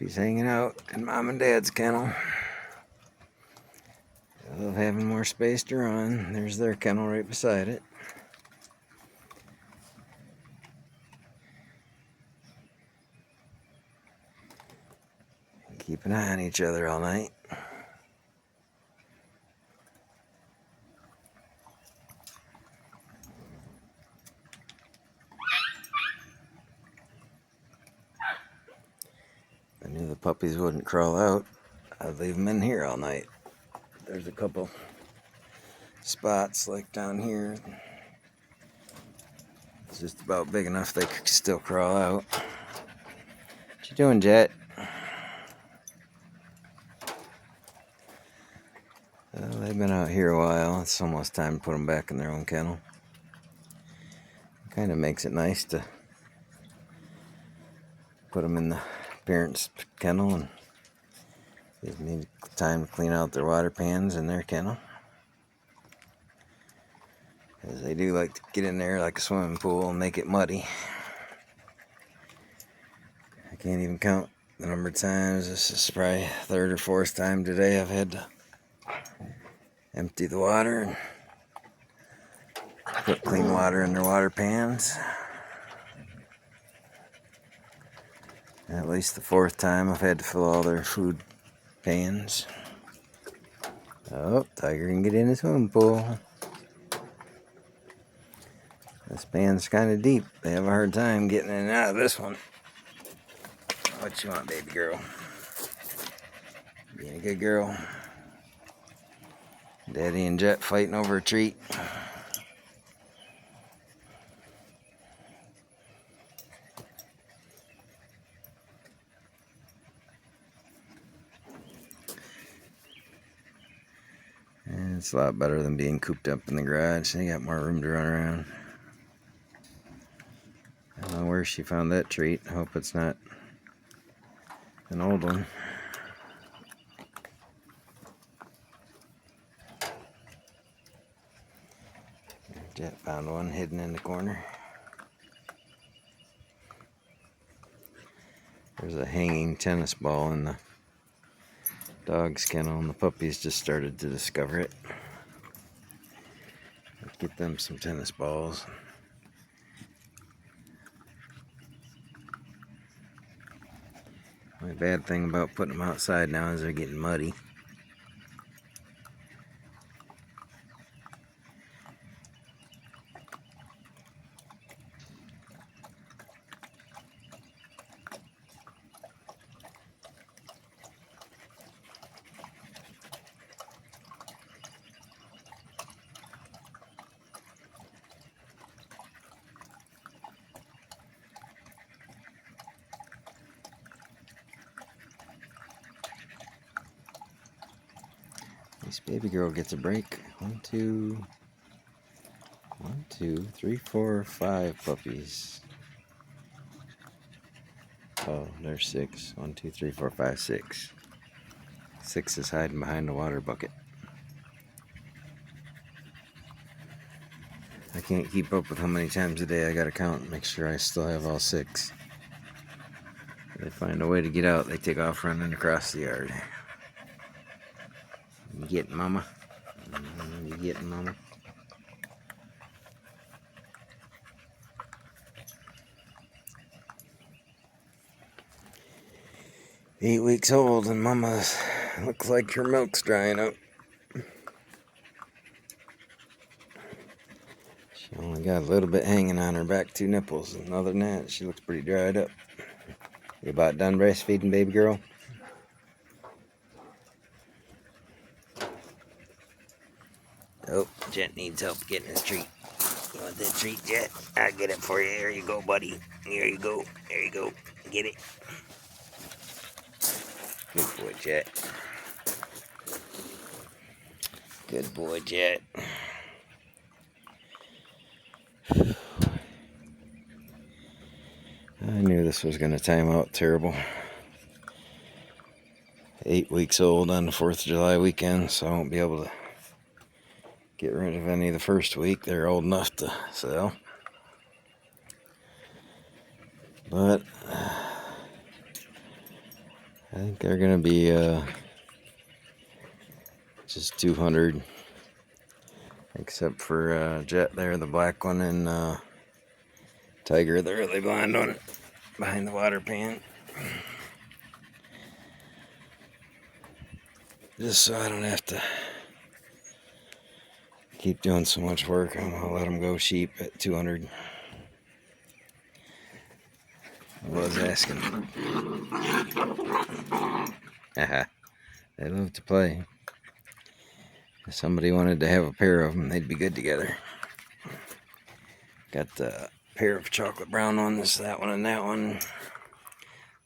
Puppies hanging out in Mom and Dad's kennel. I love having more space to run. There's their kennel right beside it. Keep an eye on each other all night. I knew the puppies wouldn't crawl out. I'd leave them in here all night. There's a couple spots like down here. It's just about big enough they could still crawl out. What you doing, Jet? They've been out here a while. It's almost time to put them back in their own kennel. Kind of makes it nice to put them in the parents' kennel and gives me time to clean out their water pans in their kennel. Because they do like to get in there like a swimming pool and make it muddy. I can't even count the number of times. This is probably third or fourth time today I've had to empty the water and put clean water in their water pans. At least the fourth time I've had to fill all their food pans. Oh, Tiger can get in the swimming pool. This pan's kind of deep. They have a hard time getting in and out of this one. What you want, baby girl? Being a good girl. Daddy and Jet fighting over a treat. And it's a lot better than being cooped up in the garage. They got more room to run around. I don't know where she found that treat. I hope it's not an old one. Jet found one hidden in the corner. There's a hanging tennis ball in the dog's kennel, and the puppies just started to discover it. Let's get them some tennis balls. The bad thing about putting them outside now is they're getting muddy. This baby girl gets a break. 1, 2, 3, 4, 5 puppies. Oh, there's 6. 1, 2, 3, 4, 5, 6. 6 is hiding behind the water bucket. I can't keep up with how many times a day I gotta count and make sure I still have all 6. If they find a way to get out, they take off running across the yard. You getting, Mama? You getting, Mama? Eight weeks old, and Mama's looks like her milk's drying up. She only got a little bit hanging on her back 2 nipples, and other than that, she looks pretty dried up. You about done breastfeeding, baby girl? Oh, Jet needs help getting his treat. You want that treat, Jet? I'll get it for you. Here you go, buddy. Here you go. There you go. Get it. Good boy, Jet. Good boy, Jet. I knew this was going to time out terrible. 8 weeks old on the 4th of July weekend, so I won't be able to get rid of any of the first week. They're old enough to sell. But I think they're gonna be just 200, except for Jet there, the black one, and Tiger, the really blonde one, behind the water pan. Just so I don't have to keep doing so much work, I'm gonna let them go sheep at 200. I was asking. Haha, they love to play. If somebody wanted to have a pair of them, they'd be good together. Got a pair of chocolate brown ones, that one and that one.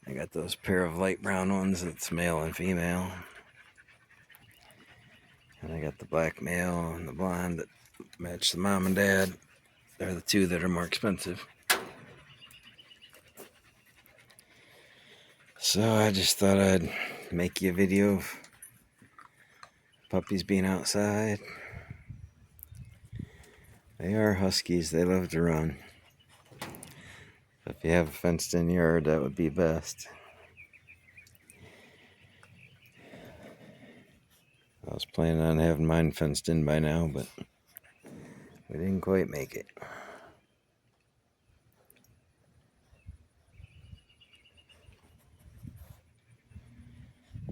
I got those pair of light brown ones, it's male and female. And I got the black male and the blonde that match the mom and dad. They're the two that are more expensive. So I just thought I'd make you a video of puppies being outside. They are huskies, they love to run. If you have a fenced in yard, that would be best. I was planning on having mine fenced in by now, but we didn't quite make it.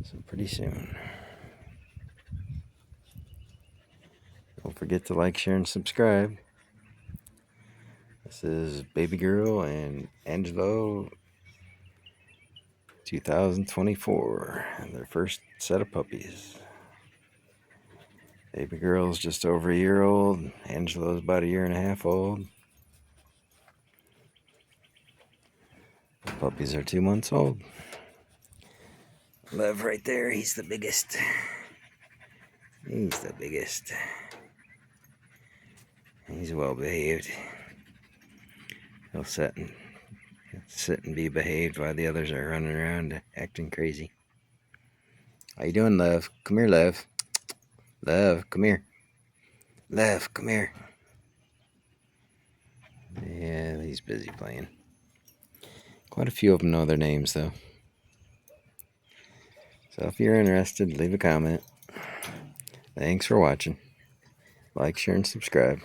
So pretty soon. Don't forget to like, share, and subscribe. This is Baby Girl and Angelo 2024, and their first set of puppies. Baby Girl's just over a year old. Angelo's about a year and a half old. The puppies are 2 months old. Lev right there, he's the biggest. He's the biggest. He's well behaved. He'll sit and be behaved while the others are running around acting crazy. How you doing, Lev? Come here, Lev. Lev, come here. Lev, come here. Yeah, he's busy playing. Quite a few of them know their names, though. So if you're interested, leave a comment. Thanks for watching. Like, share, and subscribe.